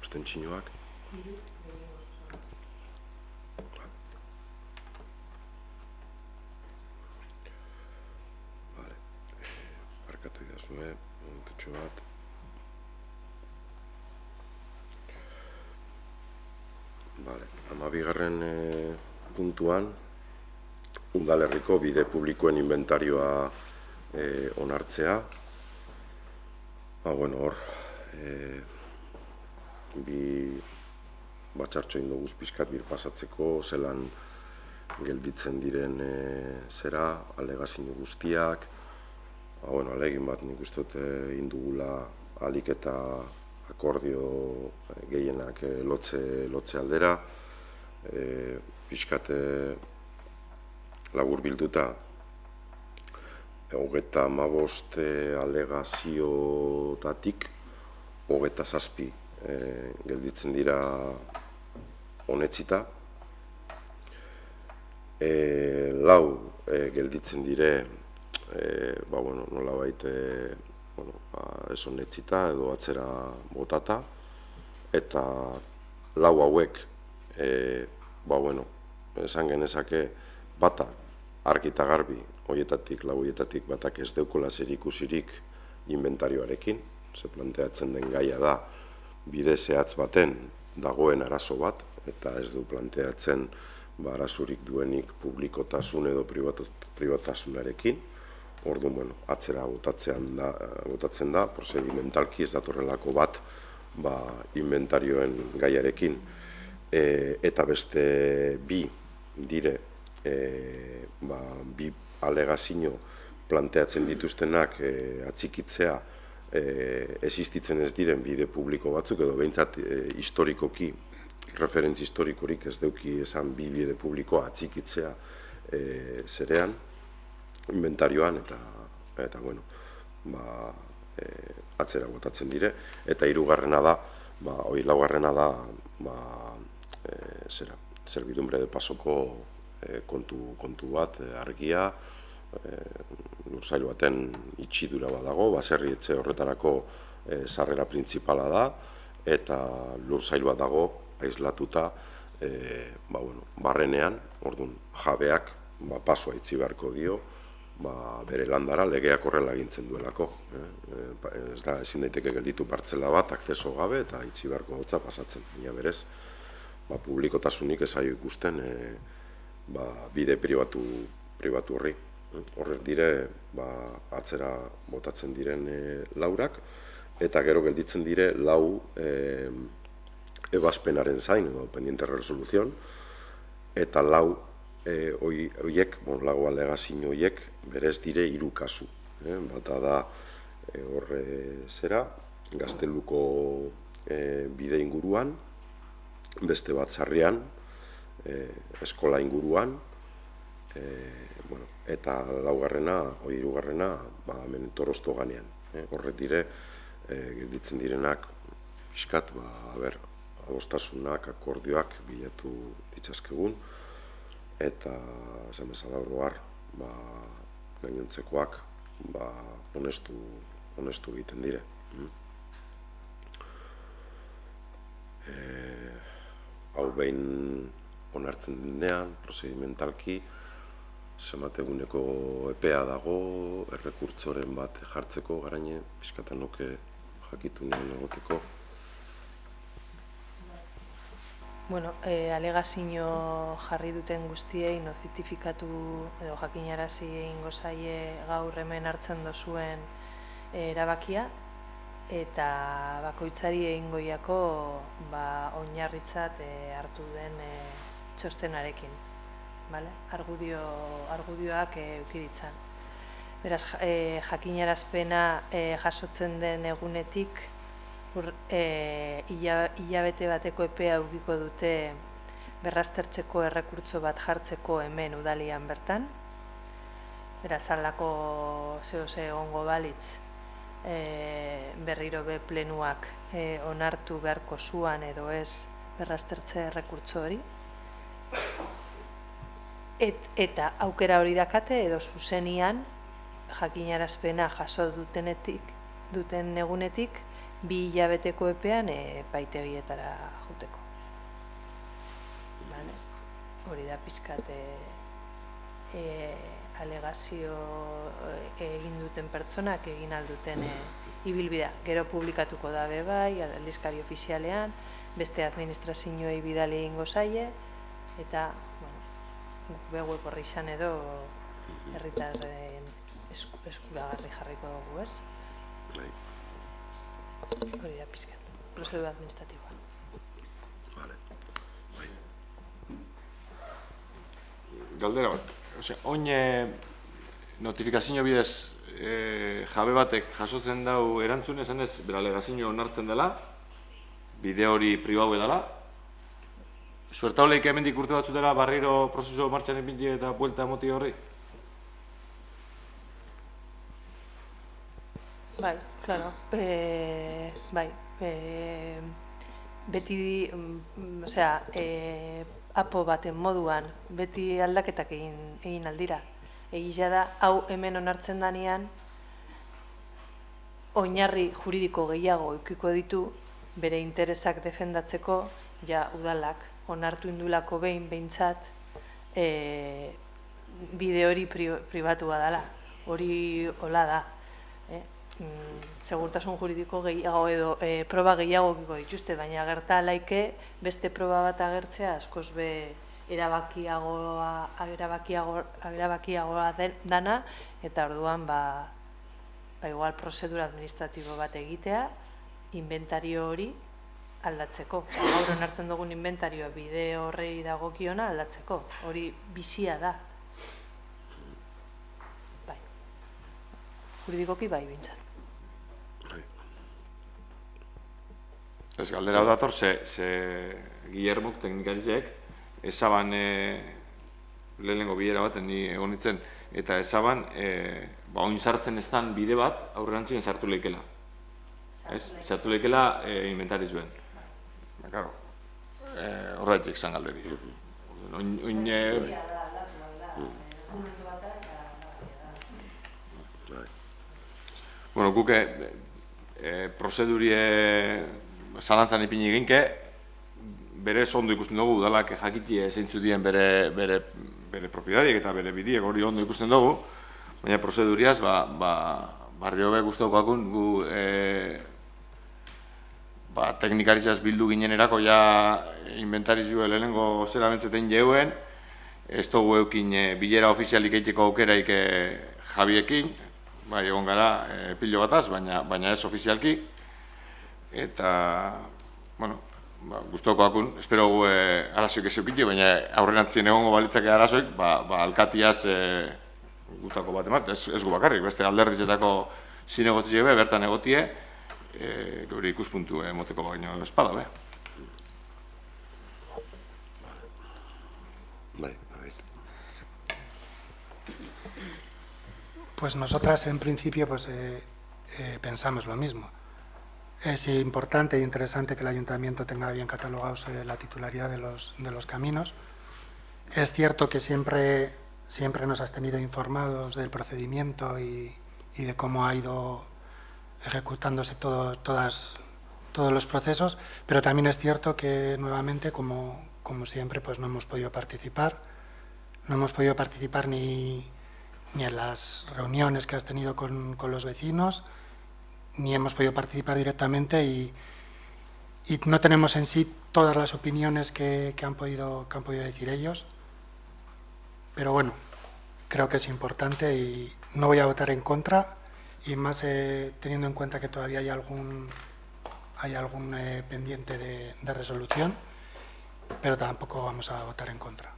abstentzioak. Barkatu idazue, momentutxo bat. Amabigarren puntuan, udalerriko bide publikoen inventarioa onartzea. Hor, bi batxartxo indoguz pixkat birpasatzeko, zelan gelditzen diren zera, alegazio guztiak. Alegin bat nik uste dut indugula alik eta akordio gehienak lotze aldera. Pixkat labur bilduta, 35 alegaziotatik 27 gelditzen dira onetsita. 4 gelditzen dire nolabait ez onetsita edo atzera botata, eta 4 hauek esan genezake bata argi eta garbi, 4 horietatik batak ez deukola zerikusirik inventarioarekin, ze planteatzen den gaia da bide zehatz baten dagoen arazo bat, eta ez du planteatzen arazorik duenik publikotasun edo privatasunarekin. Orduan, atzera botatzen da, prozedimentalki ez datorrelako bat inventarioen gaiarekin. Eta beste bi dire, bi alegazio planteatzen dituztenak atxikitzea existitzen ez diren bide publiko batzuk, edo behintzat historikoki, referentzi historikorik ez deuki esan bi bide publikoa atxikitzea zerean, inventarioan, eta atzera botatzen dire, eta 3. da, laugarrena da, servidumbre de pasoko kontu bat, argia, lursail baten itxidura bat dago, baserri etxe horretarako sarrera printzipala da, eta lursail bat dago, aislatuta, barrenean, orduan, jabeak pasoa itxi beharko dio, bere landara legeak horrela agintzen duelako. Ez da, ezin daiteke gelditu partzela bat, akzeso gabe, eta itxi beharko hotza pasatzen. Baina berez, publikotasunik ez zaio ikusten bide pribatu horri. Horrek dire, atzera botatzen diren laurak, eta gero gelditzen dire lau ebazpenaren zain, edo pendiente resoluzion, eta lau horiek, lau alegazio horiek, berez dire 3 kasu. Bata da Gazteluko bide inguruan, beste bat Sarrian, eskola inguruan, eta hirugarrena hemen Torosto ganean. Horrek dire, gelditzen direnak, pixkat, adostasunak, akordioak bilatu ditzazkegun, eta, esan bezala oroar, gainontzekoak honestu egiten dire. Hau behin onartzen denean, prozedimentalki, zenbat eguneko epea dago, errekurtzoren bat jartzeko garaine, pixkatan nuke jakitu nien egoteko. Alegazio jarri duten guztiei notifikatu edo jakinarazi egingo zaie gaur hemen hartzen dozuen erabakia, eta bakoitzari egingoiako oinarritzat hartu den txostenarekin. Argudioak eukiditzan. Beraz, jakinarazpena jasotzen den egunetik hilabete bateko epea edukiko dute berraztertzeko errekurtso bat jartzeko hemen udalian bertan. Beraz, halako zehose egongo balitz berriro be plenuak onartu beharko zuan edo ez berraztertze errekurtso hori. Eta aukera hori dakate edo zuzenian jakinarazpena jaso duten egunetik 2 hilabeteko epean epaitegietara joateko. Hori da pixkat alegazio egin duten pertsonak egin alduten ibilbidea. Gero publikatuko da bai, aldizkari ofizialean, beste administrazioei bidali egingo zaie, eta web horri izan edo herritarren eskuragarri jarriko dugu, ez? Hori da pizkat, prozedura administratiboa. Galdera bat, oin notifikazio bidez jabe batek jasotzen dau erantzun, esan ez, bera alegazio onartzen dela, bide hori pribau edala, suertauleik hemendik urte batzutera barriro prozesu martxan ipinti eta buelta moti horri? Bai, claro. Bai, beti, apo baten moduan, beti aldaketak egin aldira. Egia da, hau hemen onartzen danean, oinarri juridiko gehiago eukiko ditu, bere interesak defendatzeko, ja udalak, onartu indulako behintzat, bide hori pribatua dela. Hori hola da. Segurtasun juridiko gehiago edo proba gehiago egiko dituzte, baina gerta laike beste proba bat agertzea askoz be erabakiagoa dana, eta orduan igual prozedura administratibo bat egitea, inventario hori aldatzeko. Gaur onartzen dugun inventarioa bide horrei dagokiona aldatzeko. Hori bizia da. Bai. Juridikoki bai bintzat. Ez galdera dator, ze Guillermok teknikariek ezaban lehenengo bilera baten ni egon nintzen, eta ezaban oin sartzen eztan bide bat aurrerantzien sartu lehikela. Sartu lehikela inventari zuen. Horretik zan galderi. Bueno, guk prozedurie zalantzan ipini eginke, berez ondo ikusten dugu, udalak jakitie zeintzu dien bere propiedadiek eta bere bidiek hori ondo ikusten dugu, baina prozeduriaz, barrio be guztaukakun gu teknikaritzaz bildu ginenerako ja inventarizio lehenengo zera bentzetein jeuen, ez dugu eukin bilera ofizialik eiteko aukeraik Javiekin, bai egon gara pilo bataz, baina ez ofizialki, eta, bueno, guztaukakun, espero gu arazoik ez eukitio, baina aurrenatzien egongo balitzake arazoik, alkatiaz gutako bat emat, ez gu bakarrik, beste alderdizetako zinegotzi ebe, bertan egotie, gure ikuspuntu emoteko baino espada, be. Pues nosotras en principio pensamos lo mismo. Es importante e interesante que el ayuntamiento tenga bien catalogados la titularidad de los caminos. Es cierto que siempre nos has tenido informados del procedimiento y de cómo ha ido ejecutándose todos los procesos, pero también es cierto que nuevamente, como siempre, pues no hemos podido participar. No hemos podido participar ni en las reuniones que has tenido con los vecinos, ni hemos podido participar directamente y no tenemos en sí todas las opiniones que han podido decir ellos. Pero bueno, creo que es importante y no voy a votar en contra, y más teniendo en cuenta que todavía hay algún pendiente de resolución, pero tampoco vamos a votar en contra.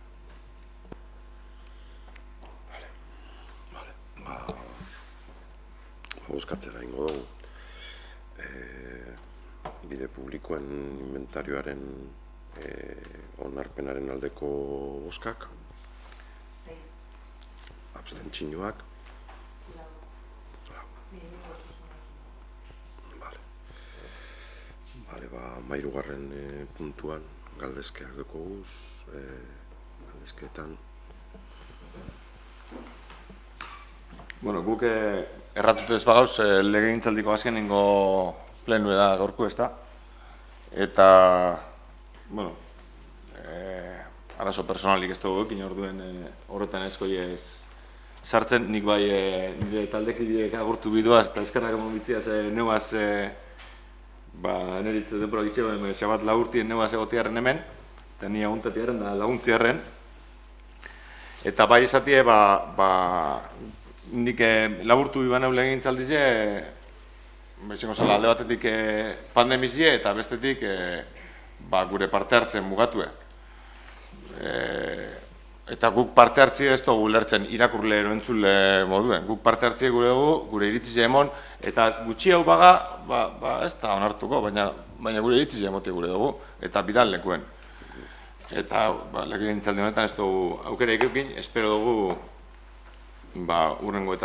Bozkatzera ingo dugu. Bide publikoen inventarioaren onarpenaren aldeko bozkak. Abstentzioak. Mairugarren puntuan galdezkeak duko guz, galdezkeetan. Bueno, guk erratut ez bagauz legegintzaldiko azkenengo plenu da gaurko ez da. Eta, bueno, arazo personalik ez dugu ekin orduen horretan ezkoi ez sartzen, nik bai nire taldekideek agurtu biduaz eta eskerrak emon bitziaz neuaz neritze denpora gitxego xabat laurtien neuaz egotiarren hemen, eta ni aguntatiaren da laguntziarren. Eta bai esatie, nik laburtu iban egun legegintzaldize, izango zala alde batetik pandemizie eta bestetik gure parte hartzen mugatue. Eta guk parte hartzie ez dugu lertzen irakurle eroentzule moduen. Guk parte hartzie gure iritzize emon, eta gutxi hau baga, ez da onartuko, baina gure iritzize emote gure dugu, eta bidan lekuen. Eta legegintzaldi honetan ez dugu aukera ikukin, espero dugu urrengo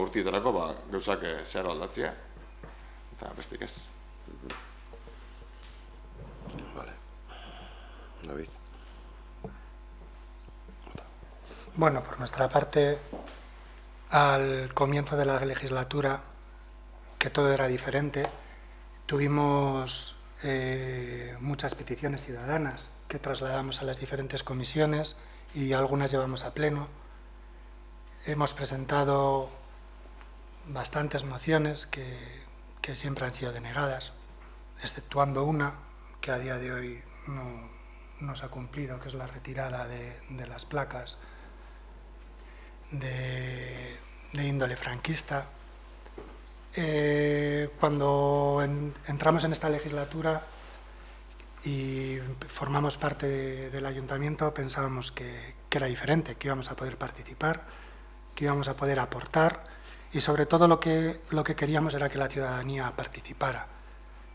urtietarako gauzak zeharo aldatzea, eta bestik ez. David. Bueno, por nuestra parte, al comienzo de la legislatura, que todo era diferente, tuvimos muchas peticiones ciudadanas que trasladamos a las diferentes comisiones y algunas llevamos a pleno. Hemos presentado bastantes mociones que siempre han sido denegadas, exceptuando una que a día de hoy no se ha cumplido, que es la retirada de las placas de índole franquista. Cuando entramos en esta legislatura y formamos parte del ayuntamiento, pensábamos que era diferente, que íbamos a poder participar, que íbamos a poder aportar, y sobre todo lo que queríamos era que la ciudadanía participara,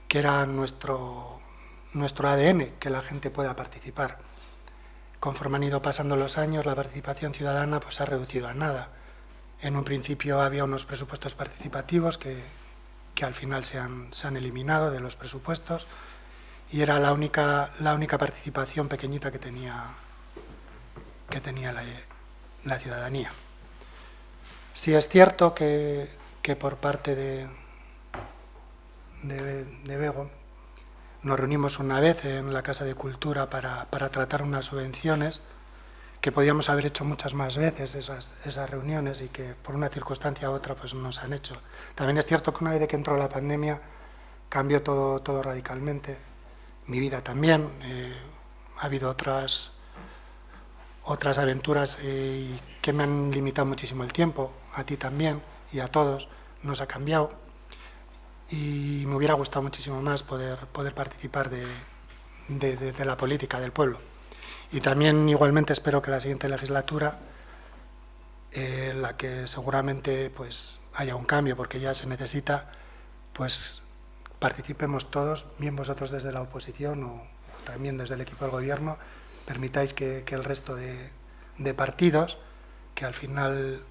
que era nuestro ADN, que la gente pueda participar. Conforme han ido pasando los años, la participación ciudadana pues, se ha reducido a nada. En un principio había unos presupuestos participativos que al final se han eliminado de los presupuestos, y era la única participación pequeñita que tenía tenía la ciudadanía. Sí es cierto que por parte de Bego nos reunimos una vez en la Casa de Cultura para tratar unas subvenciones, que podíamos haber hecho muchas más veces esas reuniones y que por una circunstancia u otra pues no se han hecho. También es cierto que una vez de que entró la pandemia cambió todo radicalmente. Mi vida también. Ha habido otras aventuras que me han limitado muchísimo el tiempo. A ti también y a todos nos ha cambiado. Y me hubiera gustado muchísimo más poder participar de la política del pueblo. Y también igualmente espero que la siguiente legislatura, en la que seguramente pues haya un cambio, porque ya se necesita, pues participemos todos, bien vosotros desde la oposición o también desde el equipo del gobierno, permitáis que el resto de partidos, que al final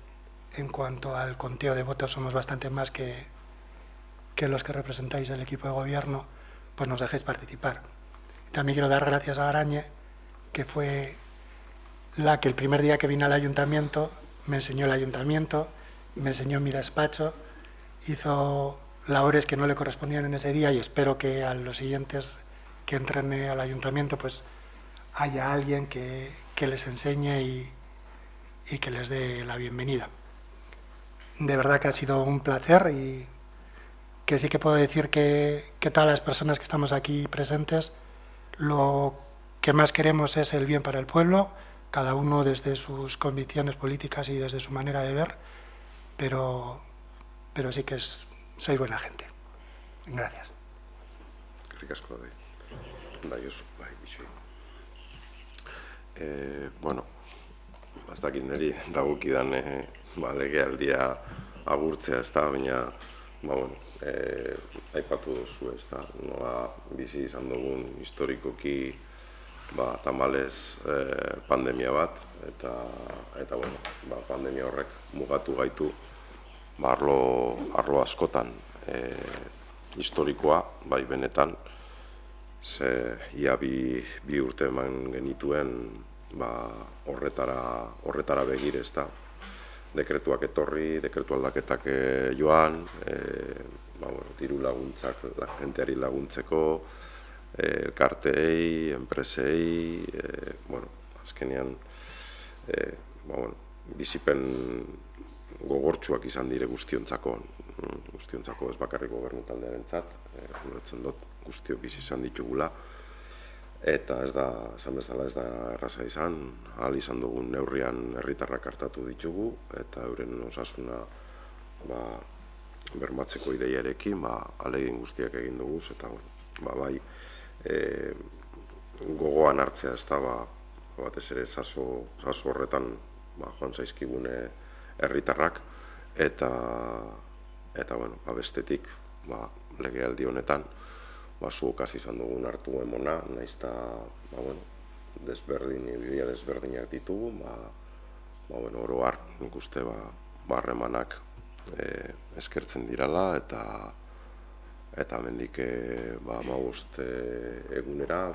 en cuanto al conteo de votos somos bastante más que los que representáis el equipo de gobierno, pues nos dejéis participar. También quiero dar gracias a Arañe, que fue la que el primer día que vine al ayuntamiento me enseñó el ayuntamiento, me enseñó mi despacho, hizo labores que no le correspondían en ese día y espero que a los siguientes que entren al ayuntamiento pues haya alguien que les enseñe y que les dé la bienvenida. De verdad que ha sido un placer y que sí que puedo decir que todas las personas que estamos aquí presentes lo que más queremos es el bien para el pueblo, cada uno desde sus convicciones políticas y desde su manera de ver, pero sí que sois buena gente. Gracias. Ricasco, bueno, ez dakit niri dagokidan legealdia agurtzea, ez da, baina aipatu duzu, ez da, nola bizi izan dugun historikoki tamalez pandemia bat, eta pandemia horrek mugatu gaitu arlo askotan historikoa, bai benetan, ze ia bi urte eman genituen horretara begir, ez da, dekretuak etorri, dekretu aldaketak joan, diru laguntzak, jenteari laguntzeko, elkarteei, enpresei, azkenean, bizipen gogortsuak izan dire guztiontzako ez bakarrik gobernu taldearentzat, ulertzen dut guztiok bizi izan ditugula, eta ez da, esan bezala ez da erraza izan, ahal izan dugun neurrian herritarrak hartatu ditugu, eta euren osasuna bermatzeko ideiarekin, ahalegin guztiak egin dugu, eta bai, gogoan hartzea ez da, batez ere saso horretan joan zaizkigune herritarrak, eta bestetik, legealdi honetan, zuok hasi izan dugun hartu emona, nahiz eta desberdinak ditugu, oro har, nik uste harremanak eskertzen dirala, eta mendik 15 egunera,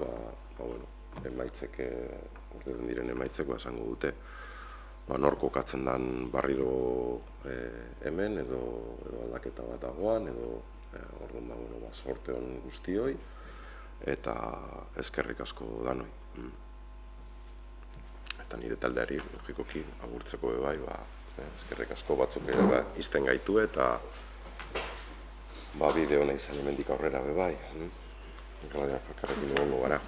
emaitzek, urtetan diren emaitzeko esango dute, nor kokatzen dan barriro hemen, edo aldaketa bat dagoan, edo orduan sorte hon guztioi, eta eskerrik asko danoi. Eta nire taldeari, logikoki, agurtzeko bai, eskerrik asko batzuk izten gaitu, eta bideo nahi zen hemendik aurrera bai. Galdeak akarrekin egongo gara.